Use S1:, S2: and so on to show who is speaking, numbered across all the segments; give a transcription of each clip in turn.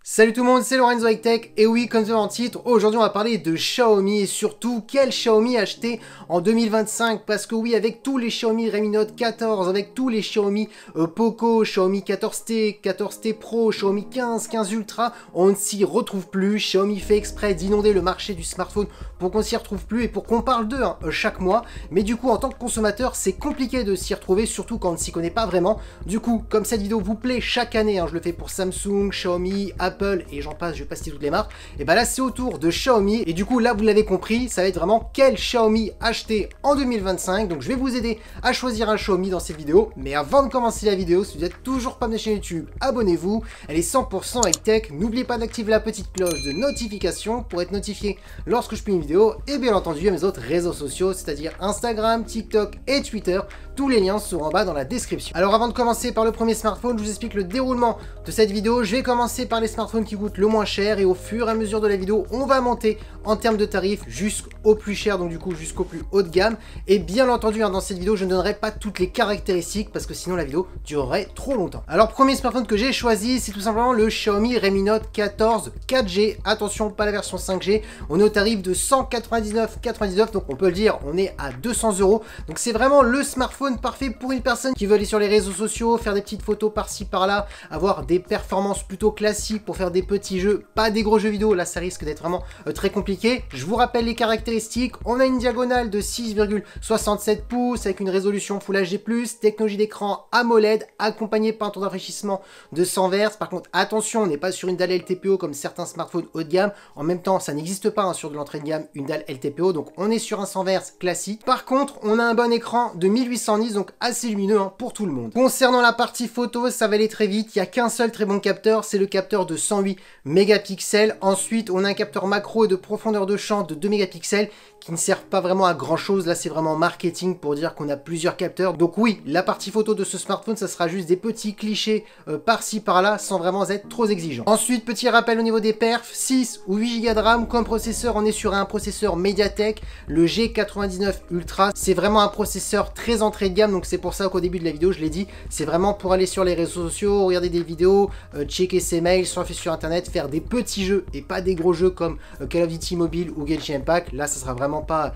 S1: Salut tout le monde, c'est Lorenzo High Tech, et oui, comme dans le titre, aujourd'hui on va parler de Xiaomi et surtout quel Xiaomi acheter en 2025 parce que oui, avec tous les Xiaomi Redmi Note 14, avec tous les Xiaomi Poco, Xiaomi 14T, 14T Pro, Xiaomi 15, 15 Ultra, on ne s'y retrouve plus. Xiaomi fait exprès d'inonder le marché du smartphone pour qu'on s'y retrouve plus et pour qu'on parle d'eux chaque mois, mais du coup en tant que consommateur c'est compliqué de s'y retrouver, surtout quand on ne s'y connaît pas vraiment. Du coup, comme cette vidéo vous plaît chaque année, je le fais pour Samsung, Xiaomi, Apple et j'en passe, je vais pas citer toutes les marques, et bah là c'est au tour de Xiaomi, et du coup là vous l'avez compris, ça va être vraiment quel Xiaomi acheter en 2025, donc je vais vous aider à choisir un Xiaomi dans cette vidéo, mais avant de commencer la vidéo, si vous n'êtes toujours pas de chaîne YouTube, abonnez-vous, elle est 100% high tech, n'oubliez pas d'activer la petite cloche de notification pour être notifié lorsque je publie une vidéo, et bien entendu à mes autres réseaux sociaux, c'est-à-dire Instagram, TikTok et Twitter, tous les liens seront en bas dans la description. Alors avant de commencer par le premier smartphone, je vous explique le déroulement de cette vidéo, je vais commencer par les smartphones qui coûtent le moins cher et au fur et à mesure de la vidéo on va monter en termes de tarifs jusqu'au plus cher, donc du coup jusqu'au plus haut de gamme, et bien entendu dans cette vidéo je ne donnerai pas toutes les caractéristiques parce que sinon la vidéo durerait trop longtemps. Alors premier smartphone que j'ai choisi, c'est tout simplement le Xiaomi Redmi Note 14 4G, attention pas la version 5G, on est au tarif de 199,99, donc on peut le dire, on est à 200 €, donc c'est vraiment le smartphone parfait pour une personne qui veut aller sur les réseaux sociaux, faire des petites photos par-ci par-là, avoir des performances plutôt classiques pour faire des petits jeux, pas des gros jeux vidéo, là ça risque d'être vraiment très compliqué. Je vous rappelle les caractéristiques, on a une diagonale de 6,67 pouces avec une résolution Full HD+, technologie d'écran AMOLED accompagnée par un taux d'enrichissement de 100 Hz. Par contre attention, on n'est pas sur une dalle LTPO comme certains smartphones haut de gamme, en même temps ça n'existe pas sur de l'entrée de gamme une dalle LTPO, donc on est sur un 100 Hz classique. Par contre on a un bon écran de 1800 nits, donc assez lumineux pour tout le monde. Concernant la partie photo, ça va aller très vite, il n'y a qu'un seul très bon capteur, c'est le capteur de 108 mégapixels. Ensuite on a un capteur macro et de profondeur de champ de 2 mégapixels qui ne servent pas vraiment à grand chose, là c'est vraiment marketing pour dire qu'on a plusieurs capteurs. Donc oui, la partie photo de ce smartphone ça sera juste des petits clichés par-ci par-là sans vraiment être trop exigeant. Ensuite petit rappel au niveau des perfs, 6 ou 8 Go de RAM. Comme processeur on est sur un processeur Mediatek, le G99 Ultra, c'est vraiment un processeur très entrée de gamme, donc c'est pour ça qu'au début de la vidéo je l'ai dit, c'est vraiment pour aller sur les réseaux sociaux, regarder des vidéos, checker ses mails, surfer sur internet, faire des petits jeux et pas des gros jeux comme Call of Duty Mobile ou Genshin Impact. Là ça sera vraiment pas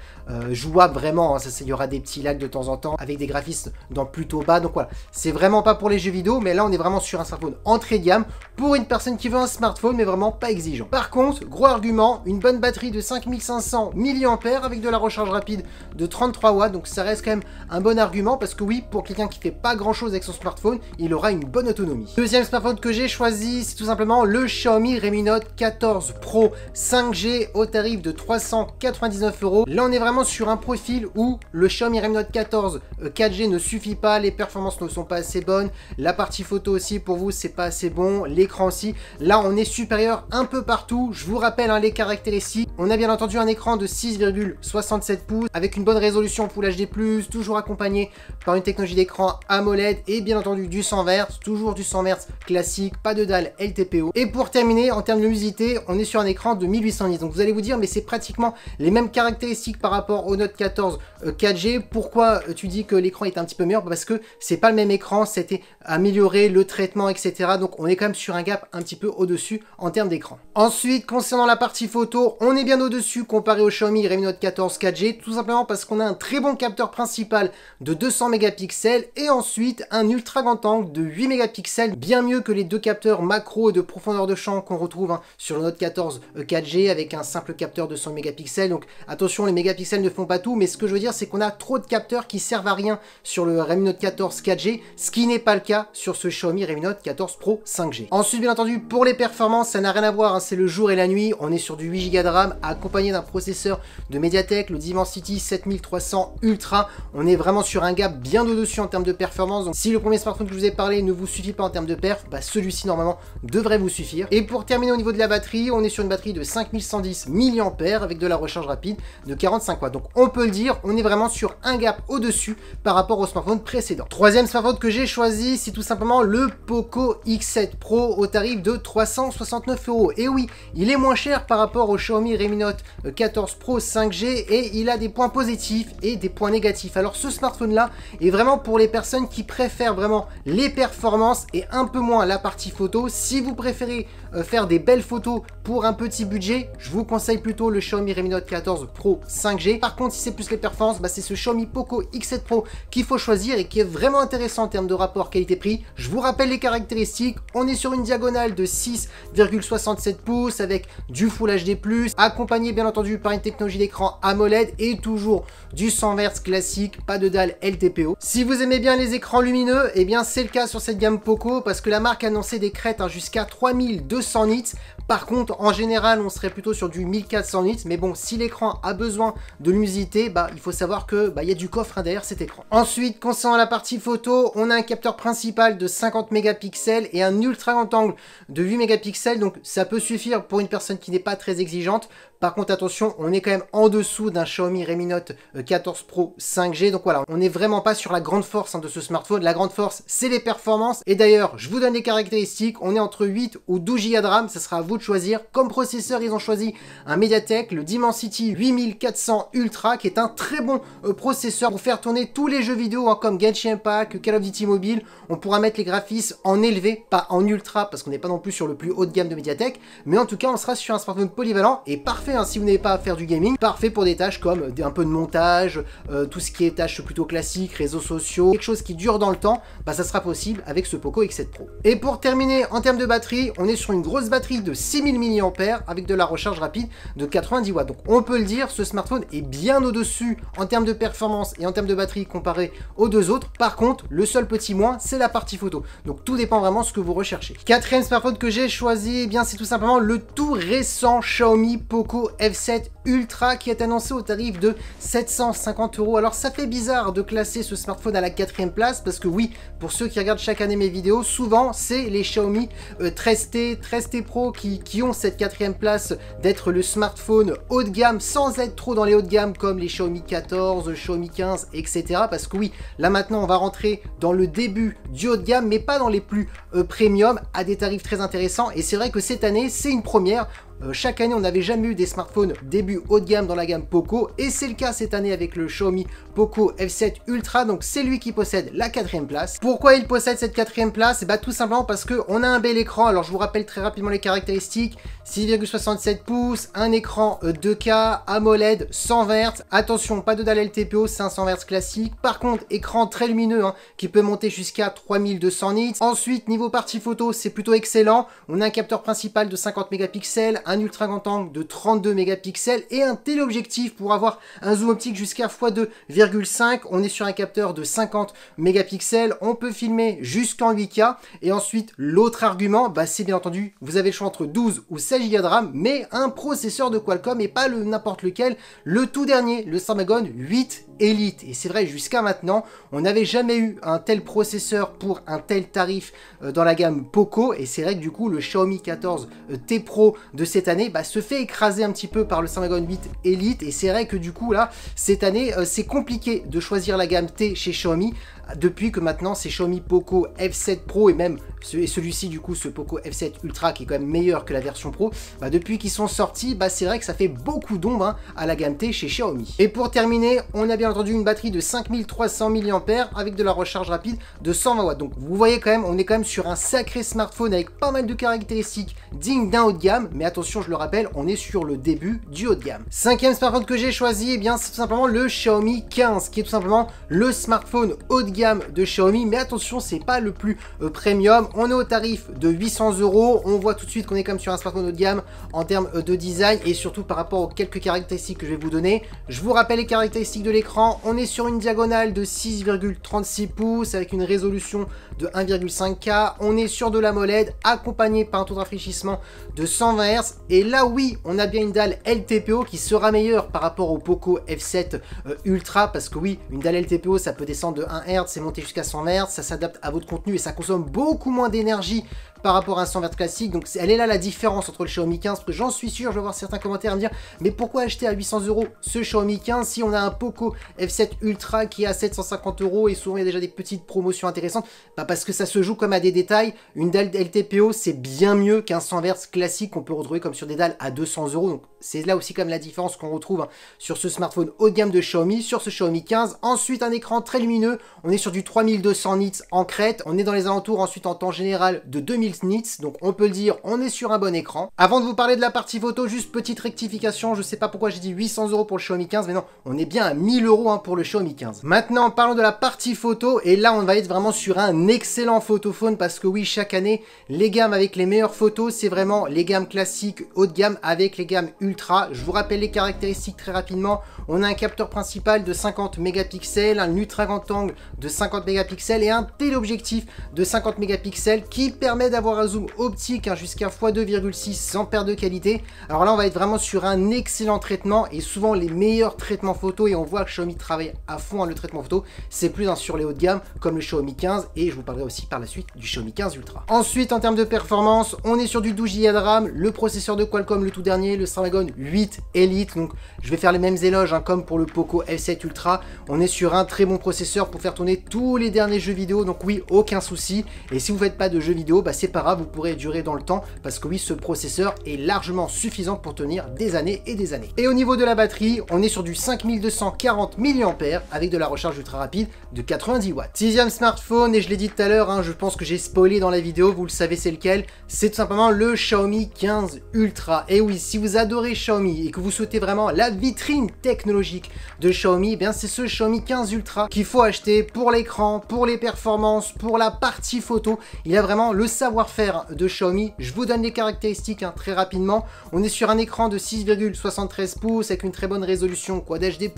S1: jouable vraiment, il y aura des petits lags de temps en temps avec des graphismes dans plutôt bas, donc voilà, c'est vraiment pas pour les jeux vidéo, mais là on est vraiment sur un smartphone entrée de gamme pour une personne qui veut un smartphone mais vraiment pas exigeant. Par contre, gros argument, une bonne batterie de 5500 mAh avec de la recharge rapide de 33 watts, donc ça reste quand même un bon argument parce que oui, pour quelqu'un qui fait pas grand chose avec son smartphone, il aura une bonne autonomie. Deuxième smartphone que j'ai choisi, c'est tout simplement le Xiaomi Redmi Note 14 Pro 5G au tarif de 399 €. Là on est vraiment sur un profil où le Xiaomi Redmi Note 14 4G ne suffit pas, les performances ne sont pas assez bonnes, la partie photo aussi pour vous c'est pas assez bon, l'écran aussi. Là on est supérieur un peu partout. Je vous rappelle les caractéristiques, on a bien entendu un écran de 6,67 pouces avec une bonne résolution Full HD+, toujours accompagné par une technologie d'écran AMOLED et bien entendu du 100 Hz, toujours du 100 Hz classique, pas de dalle LTPO. Et pour terminer, en termes de luminosité, on est sur un écran de 1800 nits. Donc vous allez vous dire, mais c'est pratiquement les mêmes caractéristiques par rapport au Note 14 4G. Pourquoi tu dis que l'écran est un petit peu meilleur? Parce que c'est pas le même écran, c'était amélioré, le traitement, etc. Donc on est quand même sur un gap un petit peu au-dessus en termes d'écran. Ensuite, concernant la partie photo, on est bien au-dessus comparé au Xiaomi Redmi Note 14 4G, tout simplement parce qu'on a un très bon capteur principal de 200 mégapixels et ensuite un ultra grand angle de 8 mégapixels, bien mieux que les deux capteurs macro et de profondeur de champ qu'on retrouve sur le Note 14 4G avec un simple capteur de 100 mégapixels. Donc attention, les mégapixels ne font pas tout, mais ce que je veux dire c'est qu'on a trop de capteurs qui servent à rien sur le Redmi Note 14 4G, ce qui n'est pas le cas sur ce Xiaomi Redmi Note 14 Pro 5G. Ensuite bien entendu pour les performances ça n'a rien à voir, c'est le jour et la nuit, on est sur du 8 Go de RAM accompagné d'un processeur de Mediatek, le Dimensity 7300 Ultra. On est vraiment sur un gap bien au-dessus en termes de performance, donc si le premier smartphone que je vous ai parlé ne vous suffit pas en termes de perf, celui-ci normalement devrait vous suffire. Et pour terminer au niveau de la batterie, on est sur une batterie de 5110 mAh avec de la recharge rapide de 45 watts. Donc on peut le dire, on est vraiment sur un gap au-dessus par rapport au smartphone précédent. Troisième smartphone que j'ai choisi, c'est tout simplement le Poco X7 Pro au tarif de 369 €. Et oui, il est moins cher par rapport au Xiaomi Redmi Note 14 Pro 5G et il a des points positifs et des points négatifs. Alors ce smartphone là est vraiment pour les personnes qui préfèrent vraiment les performances et un peu moins la partie photo. Si vous préférez préférez faire des belles photos pour un petit budget, je vous conseille plutôt le Xiaomi Redmi Note 14 Pro 5G. Par contre, si c'est plus les performances, c'est ce Xiaomi Poco X7 Pro qu'il faut choisir et qui est vraiment intéressant en termes de rapport qualité-prix. Je vous rappelle les caractéristiques, on est sur une diagonale de 6,67 pouces avec du Full HD+, accompagné bien entendu par une technologie d'écran AMOLED et toujours du 100 Hz classique, pas de dalle LTPO. Si vous aimez bien les écrans lumineux, eh bien c'est le cas sur cette gamme Poco parce que la marque a annoncé des crêtes jusqu'à 3200 nits. Par contre, en général, on serait plutôt sur du 1400 nits, mais bon, si l'écran a besoin de luminosité, il faut savoir que y a du coffre derrière cet écran. Ensuite, concernant la partie photo, on a un capteur principal de 50 mégapixels et un ultra grand angle de 8 mégapixels, donc ça peut suffire pour une personne qui n'est pas très exigeante. Par contre, attention, on est quand même en dessous d'un Xiaomi Redmi Note 14 Pro 5G. Donc voilà, on n'est vraiment pas sur la grande force de ce smartphone. La grande force, c'est les performances. Et d'ailleurs, je vous donne les caractéristiques. On est entre 8 ou 12 Go de RAM. Ça sera à vous de choisir. Comme processeur, ils ont choisi un MediaTek, le Dimensity 8400 Ultra, qui est un très bon processeur pour faire tourner tous les jeux vidéo comme Genshin Impact, Call of Duty Mobile. On pourra mettre les graphismes en élevé, pas en ultra, parce qu'on n'est pas non plus sur le plus haut de gamme de MediaTek. Mais en tout cas, on sera sur un smartphone polyvalent et parfait. Si vous n'avez pas à faire du gaming, parfait pour des tâches comme un peu de montage, tout ce qui est tâches plutôt classiques, réseaux sociaux, quelque chose qui dure dans le temps, ça sera possible avec ce Poco X7 Pro. Et pour terminer, en termes de batterie, on est sur une grosse batterie de 6000 mAh avec de la recharge rapide de 90 watts. Donc on peut le dire, ce smartphone est bien au-dessus en termes de performance et en termes de batterie comparé aux deux autres. Par contre, le seul petit moins, c'est la partie photo. Donc tout dépend vraiment de ce que vous recherchez. Quatrième smartphone que j'ai choisi, c'est tout simplement le tout récent Xiaomi Poco F7 Ultra qui est annoncé au tarif de 750 €. Alors ça fait bizarre de classer ce smartphone à la 4e place parce que oui, pour ceux qui regardent chaque année mes vidéos, souvent c'est les Xiaomi 13T, 13T Pro qui ont cette 4e place d'être le smartphone haut de gamme sans être trop dans les hauts de gamme comme les Xiaomi 14, Xiaomi 15, etc. Parce que oui, là maintenant on va rentrer dans le début du haut de gamme mais pas dans les plus premium à des tarifs très intéressants et c'est vrai que cette année c'est une première. Chaque année, on n'avait jamais eu des smartphones début haut de gamme dans la gamme Poco et c'est le cas cette année avec le Xiaomi Poco F7 Ultra, donc c'est lui qui possède la 4e place. Pourquoi il possède cette 4e place? Tout simplement parce qu'on a un bel écran. Alors je vous rappelle très rapidement les caractéristiques: 6,67 pouces, un écran 2K, AMOLED, 100 Hz. Attention, pas de dalle LTPO, c'est un 100 Hz classique. Par contre, écran très lumineux qui peut monter jusqu'à 3200 nits. Ensuite, niveau partie photo, c'est plutôt excellent. On a un capteur principal de 50 mégapixels, un ultra grand angle de 32 mégapixels et un téléobjectif pour avoir un zoom optique jusqu'à x2,5. On est sur un capteur de 50 mégapixels. On peut filmer jusqu'en 8K. Et ensuite, l'autre argument, c'est bien entendu, vous avez le choix entre 12 ou 16 Go de RAM, mais un processeur de Qualcomm et pas le n'importe lequel, le tout dernier, le Snapdragon 8 Elite. Et c'est vrai, jusqu'à maintenant, on n'avait jamais eu un tel processeur pour un tel tarif dans la gamme Poco. Et c'est vrai que du coup, le Xiaomi 14 T Pro de cette année se fait écraser un petit peu par le Snapdragon 8 Elite. Et c'est vrai que du coup, là, cette année, c'est compliqué de choisir la gamme T chez Xiaomi. Depuis que maintenant c'est Xiaomi Poco F7 Pro et même celui-ci du coup ce Poco F7 Ultra qui est quand même meilleur que la version Pro, depuis qu'ils sont sortis, c'est vrai que ça fait beaucoup d'ombre à la gamme T chez Xiaomi. Et pour terminer, on a bien entendu une batterie de 5300 mAh avec de la recharge rapide de 120 watts. Donc vous voyez quand même, on est quand même sur un sacré smartphone avec pas mal de caractéristiques dignes d'un haut de gamme, mais attention, je le rappelle, on est sur le début du haut de gamme. Cinquième smartphone que j'ai choisi, c'est tout simplement le Xiaomi 15 qui est tout simplement le smartphone haut de gamme de Xiaomi, mais attention, c'est pas le plus premium. On est au tarif de 800 €. On voit tout de suite qu'on est quand même sur un smartphone haut de gamme en termes de design et surtout par rapport aux quelques caractéristiques que je vais vous donner. Je vous rappelle les caractéristiques de l'écran. On est sur une diagonale de 6,36 pouces avec une résolution de 1,5K. On est sur de l'AMOLED accompagné par un taux de rafraîchissement de 120 Hz. Et là, oui, on a bien une dalle LTPO qui sera meilleure par rapport au Poco F7 Ultra parce que oui, une dalle LTPO, ça peut descendre de 1 Hz, c'est monté jusqu'à 100 Hz, ça s'adapte à votre contenu et ça consomme beaucoup moins d'énergie par rapport à un 100 Hz classique. Donc elle est là la différence entre le Xiaomi 15, parce que j'en suis sûr, je vais voir certains commentaires à me dire mais pourquoi acheter à 800 € ce Xiaomi 15 si on a un Poco F7 Ultra qui est à 750 € et souvent il y a déjà des petites promotions intéressantes? Parce que ça se joue comme à des détails. Une dalle LTPO c'est bien mieux qu'un 100 Hz classique qu'on peut retrouver comme sur des dalles à 200 €. Donc c'est là aussi comme la différence qu'on retrouve sur ce smartphone haut de gamme de Xiaomi, sur ce Xiaomi 15. Ensuite, un écran très lumineux, on est sur du 3200 nits en crête, on est dans les alentours ensuite en temps général de 2000 nits, donc on peut le dire, on est sur un bon écran. Avant de vous parler de la partie photo, juste petite rectification, je sais pas pourquoi j'ai dit 800 € pour le Xiaomi 15, mais non, on est bien à 1000 € pour le Xiaomi 15. Maintenant, parlons de la partie photo, et là on va être vraiment sur un excellent photophone, parce que oui, chaque année, les gammes avec les meilleures photos, c'est vraiment les gammes classiques haut de gamme avec les gammes ultra. Je vous rappelle les caractéristiques très rapidement. On a un capteur principal de 50 mégapixels, un ultra grand angle de 50 mégapixels et un téléobjectif de 50 mégapixels qui permet d'avoir un zoom optique jusqu'à x2,6 sans perte de qualité. Alors là, on va être vraiment sur un excellent traitement et souvent les meilleurs traitements photo, et on voit que Xiaomi travaille à fond le traitement photo. C'est plus sur les hauts de gamme comme le Xiaomi 15, et je vous parlerai aussi par la suite du Xiaomi 15 Ultra. Ensuite, en termes de performance, on est sur du 12 Go de RAM, le processeur de Qualcomm, le tout dernier, le Snapdragon 8 Elite. Donc je vais faire les mêmes éloges comme pour le Poco F7 Ultra. On est sur un très bon processeur pour faire tourner tous les derniers jeux vidéo, donc oui, aucun souci. Et si vous ne faites pas de jeux vidéo, c'est pas grave, vous pourrez durer dans le temps, parce que oui, ce processeur est largement suffisant pour tenir des années et des années. Et au niveau de la batterie, on est sur du 5240 mAh avec de la recharge ultra rapide de 90 watts. Sixième smartphone, et je l'ai dit tout à l'heure, je pense que j'ai spoilé dans la vidéo, vous le savez c'est lequel, c'est tout simplement le Xiaomi 15 Ultra. Et oui, si vous adorez Xiaomi et que vous souhaitez vraiment la vitrine technologique de Xiaomi, c'est ce Xiaomi 15 Ultra qu'il faut acheter pour l'écran, pour les performances, pour la partie photo. Il a vraiment le savoir-faire de Xiaomi. Je vous donne les caractéristiques très rapidement. On est sur un écran de 6,73 pouces avec une très bonne résolution Quad HD+,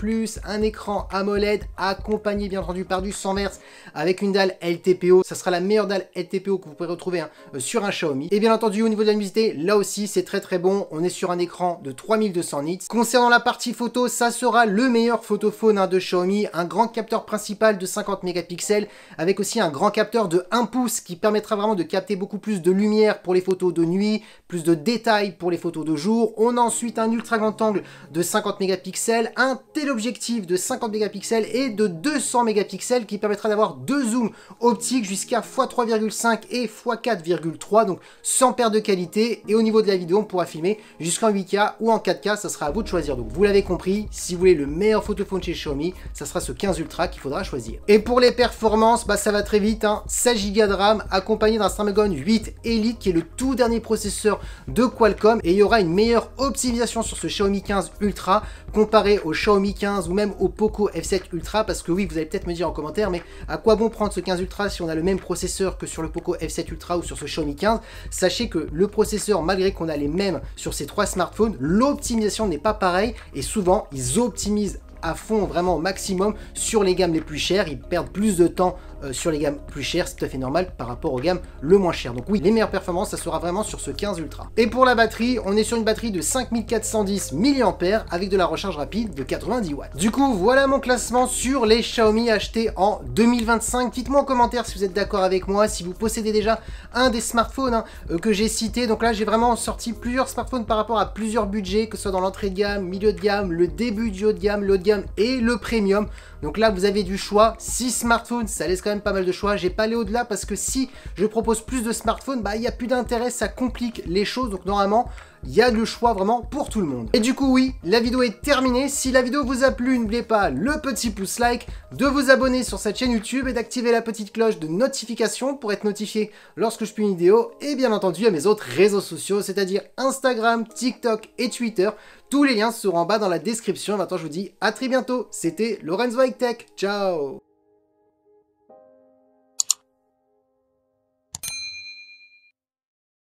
S1: un écran AMOLED accompagné bien entendu par du 100 Hz avec une dalle LTPO. Ça sera la meilleure dalle LTPO que vous pourrez retrouver sur un Xiaomi. Et bien entendu, au niveau de la luminosité, là aussi c'est très bon. On est sur un écran de 3200 nits. Concernant la partie photo, ça sera le meilleur photophone de Xiaomi. Un grand capteur principal de 50 mégapixels avec aussi un grand capteur de 1 pouce qui permettra vraiment de capter beaucoup plus de lumière pour les photos de nuit, plus de détails pour les photos de jour. On a ensuite un ultra grand angle de 50 mégapixels, un téléobjectif de 50 mégapixels et de 200 mégapixels qui permettra d'avoir deux zooms optiques jusqu'à x3,5 et x4,3, donc sans perte de qualité. Et au niveau de la vidéo, on pourra filmer jusqu'en 8K ou en 4K, ça sera à vous de choisir. Donc vous l'avez compris, si vous voulez le meilleur photophone chez Xiaomi, ça sera ce 15 Ultra qu'il faudra choisir. Et pour les performances, ça va très vite, 16 Go de RAM accompagné d'un Snapdragon 8 Elite qui est le tout dernier processeur de Qualcomm, et il y aura une meilleure optimisation sur ce Xiaomi 15 Ultra comparé au Xiaomi 15 ou même au Poco F7 Ultra, parce que oui, vous allez peut-être me dire en commentaire, mais à quoi bon prendre ce 15 Ultra si on a le même processeur que sur le Poco F7 Ultra ou sur ce Xiaomi 15? Sachez que le processeur, malgré qu'on a les mêmes sur ces trois smartphones, l'optimisation n'est pas pareille, et souvent ils optimisent à fond, vraiment au maximum sur les gammes les plus chères. Ils perdent plus de temps sur les gammes plus chères, c'est tout à fait normal par rapport aux gammes le moins chères. Donc oui, les meilleures performances, ça sera vraiment sur ce 15 Ultra. Et pour la batterie, on est sur une batterie de 5410 mAh avec de la recharge rapide de 90 watts. Du coup, voilà mon classement sur les Xiaomi achetés en 2025. Dites-moi en commentaire si vous êtes d'accord avec moi, si vous possédez déjà un des smartphones que j'ai cités. Donc là, j'ai vraiment sorti plusieurs smartphones par rapport à plusieurs budgets, que ce soit dans l'entrée de gamme, milieu de gamme, le début du haut de gamme, le haut de gamme et le premium. Donc là, vous avez du choix. 6 smartphones, ça laisse quand même pas mal de choix. J'ai pas allé au-delà parce que si je propose plus de smartphones, il n'y a plus d'intérêt, ça complique les choses. Donc normalement, il y a le choix vraiment pour tout le monde. Et du coup, oui, la vidéo est terminée. Si la vidéo vous a plu, n'oubliez pas le petit pouce like, de vous abonner sur cette chaîne YouTube et d'activer la petite cloche de notification pour être notifié lorsque je publie une vidéo, et bien entendu à mes autres réseaux sociaux, c'est-à-dire Instagram, TikTok et Twitter. Tous les liens seront en bas dans la description. Maintenant, je vous dis à très bientôt. C'était Lorenzo High Tech. Ciao!